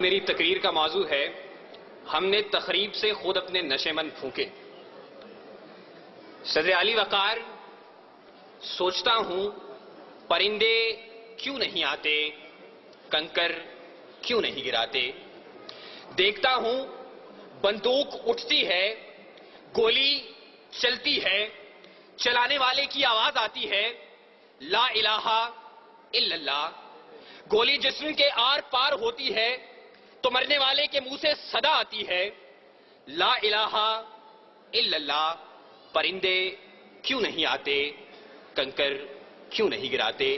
میری تقریر کا موضوع ہے ہم نے تخریب سے خود اپنے نشے مند پھونکے۔ صدر علی وقار، سوچتا ہوں پرندے کیوں نہیں آتے، کنکر کیوں نہیں گراتے۔ دیکھتا ہوں بندوق اٹھتی ہے، گولی چلتی ہے، چلانے والے کی آواز آتی ہے لا الہ الا اللہ۔ گولی جسم کے آر پار ہوتی ہے تو مرنے والے کے منہ سے صدا آتی ہے لا الہ الا اللہ۔ پرندے کیوں نہیں آتے، کنکر کیوں نہیں گراتے۔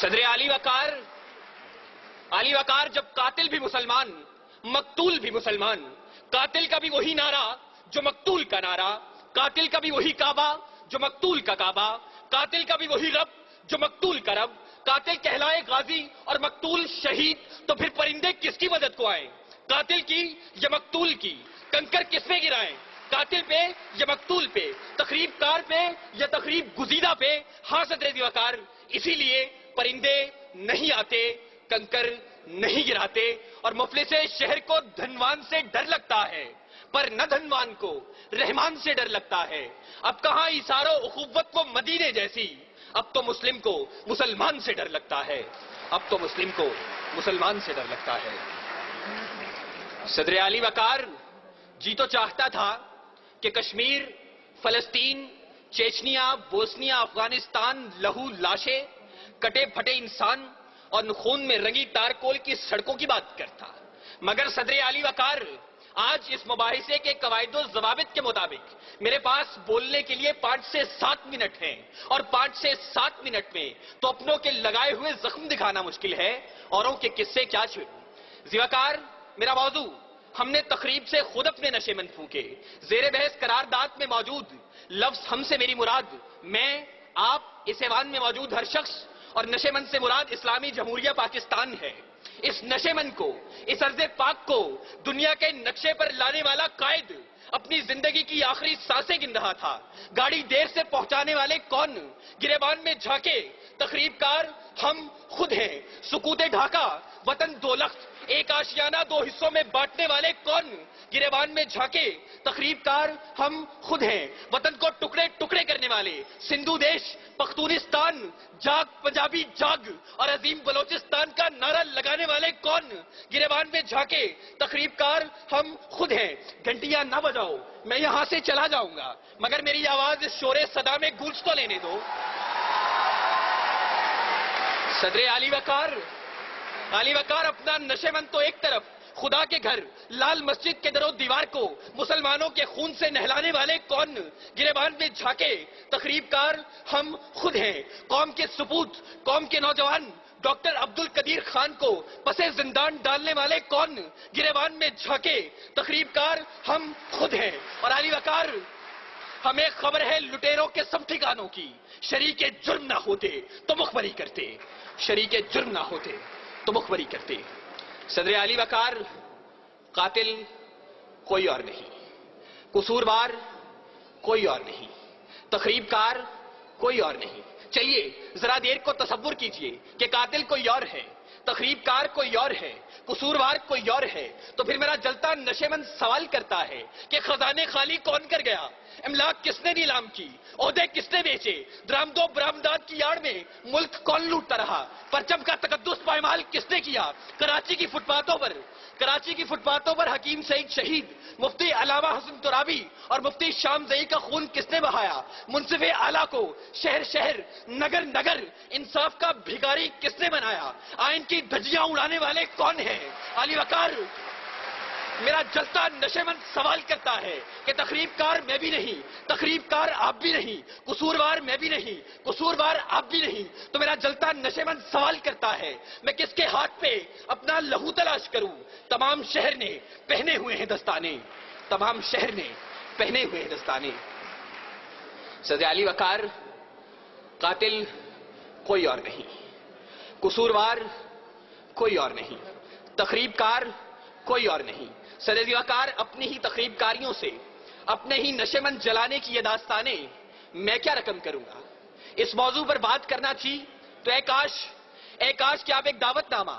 صدر علی وقار جب قاتل بھی مسلمان، مقتول بھی مسلمان، قاتل کا بھی وہی نعرہ جو مقتول کا نعرہ، قاتل کا بھی وہی کعبہ جو مقتول کا کعبہ، قاتل کا بھی وہی رب جو مقتول کا رب، قاتل کہلائے غازی اور مقتول شہید، تو پھر پرندے کس کی مدد کو آئیں، قاتل کی یا مقتول کی؟ کنکر کس پہ گرائیں، قاتل پہ یا مقتول پہ، تخریب کار پہ یا تخریب گزیدہ پہ؟ ہاں صدر علی وقار، اسی لیے پرندے نہیں آتے، کنکر نہیں گراتے، اور مفلس شہر کو دھنوان سے ڈر لگتا ہے پر نہ دھنوان کو رحمان سے ڈر لگتا ہے۔ اب کہاں ایثار و اخوت کو مدینے جیسی، اب تو مسلم کو مسلمان سے ڈر لگتا ہے، اب تو مسلم کو مسلمان سے ڈر لگتا ہے۔ صدر علی وقار، جی تو چاہتا تھا کہ کشمیر، فلسطین، چیچنیا، بوسنیا، افغانستان، لہو لاشیں، کٹے پھٹے انسان اور خون میں رنگی تارکول کی سڑکوں کی بات کرتا، مگر صدر علی وقار آج اس مباحثے کے قواعد و ضوابط کے مطابق میرے پاس بولنے کے لیے 5 سے 7 منٹ ہیں، اور 5 سے 7 منٹ میں تو اپنوں کے لگائے ہوئے زخم دکھانا مشکل ہے، اوروں کے قصے کیا چھوڑوں۔ ذی وقار، میرا موضوع ہم نے تخریب سے خود اپنے نشے مند پھونکے۔ زیر بحث قرارداد میں موجود لفظ ہم سے میری مراد میں، آپ، اس ایوان میں موجود ہر شخص، اور نشے مند سے مراد اسلامی جمہوریہ پاکستان ہے۔ اس نشے مند کو، اس ارض پاک کو دنیا کے نقشے پر لانے والا قائد اپنی زندگی کی آخری سانسیں گن رہا تھا۔ گاڑی دیر سے پہنچانے والے کون، گریبان میں جھانکے تخریب کار ہم خود ہیں۔ سکوت ڈھاکہ، وطن دو لخت، ایک آشیانہ 2 حصوں میں بانٹنے والے کون، گریبان میں جھانکے تخریب کار ہم خود ہیں۔ وطن کو ٹکڑے ٹکڑے کرنے والے سندھو دیش، پختونستان، جاگ پنجابی جاگ اور عظیم بلوچستان کا نعرہ لگانے والے کون، گریبان میں جھانکے تخریب کار ہم خود ہیں۔ گھنٹیاں نہ بجاؤ، میں یہاں سے چلا جاؤں گا، مگر میری آواز اس شور صدا میں گونج تو لینے دو۔ صدر علی وقار اپنا نشے مند تو ایک طرف، خدا کے گھر لال مسجد کے در و دیوار کو مسلمانوں کے خون سے نہلانے والے کون، گریبان میں جھانکے تخریب کار ہم خود ہیں۔ قوم کے سپوت، قوم کے نوجوان ڈاکٹر عبد القدیر خان کو پسے زندان ڈالنے والے کون، گریبان میں جھانکے تخریب کار ہم خود ہیں۔ اور علی وقار، ہمیں خبر ہے لٹیروں کے سب ٹھکانوں کی، شریک جرم نہ ہوتے تو مخبری کرتے، شریک جرم نہ ہوتے تو مخبری کرتے۔ صدر علی وقار، قاتل کوئی اور نہیں، قصوروار کوئی اور نہیں، تخریب کار کوئی اور نہیں۔ چلیے ذرا دیر کو تصور کیجئے کہ قاتل کوئی اور ہے، تخریب کار کوئی اور ہے، قصوروار کوئی اور ہے، تو پھر میرا جلتا نشے مند سوال کرتا ہے کہ خزانے خالی کون کر گیا، املاک کس نے نیلام کی، عہدے کس نے بیچے، درآمد و برآمدات کی آڑ میں ملک کون لوٹتا رہا، پرچم کا تقدس پائمال کس نے کیا، کراچی کی فٹ پاتھوں پر حکیم سعید شہید، مفتی علامہ حسن ترابی اور مفتی شام زئی کا خون کس نے بہایا، منصف اعلیٰ کو شہر شہر نگر نگر انصاف کا بھکاری کس نے بنایا، آئین کی دھجیاں اڑانے والے کون ہیں؟ علی وقار، میرا جلتا نشے مند سوال کرتا ہے کہ تخریب کار میں بھی نہیں، تخریب کار آپ بھی نہیں، قصوروار میں بھی نہیں، قصوروار آپ بھی نہیں، تو میرا جلتا نشے مند سوال کرتا ہے میں کس کے ہاتھ پہ اپنا لہو تلاش کروں؟ تمام شہر نے پہنے ہوئے ہیں دستانے، تمام شہر نے پہنے ہوئے ہیں دستانے۔ صدر علی وقار، قاتل کوئی اور نہیں، قصوروار کوئی اور نہیں، تخریب کار کوئی اور نہیں۔ صدر علی وقار، اپنی ہی تخریب کاریوں سے، اپنے ہی نشے مند جلانے کی یہ داستانیں میں کیا رقم کروں گا؟ اس موضوع پر بات کرنا تھی تو اے کاش کہ آپ ایک دعوت نامہ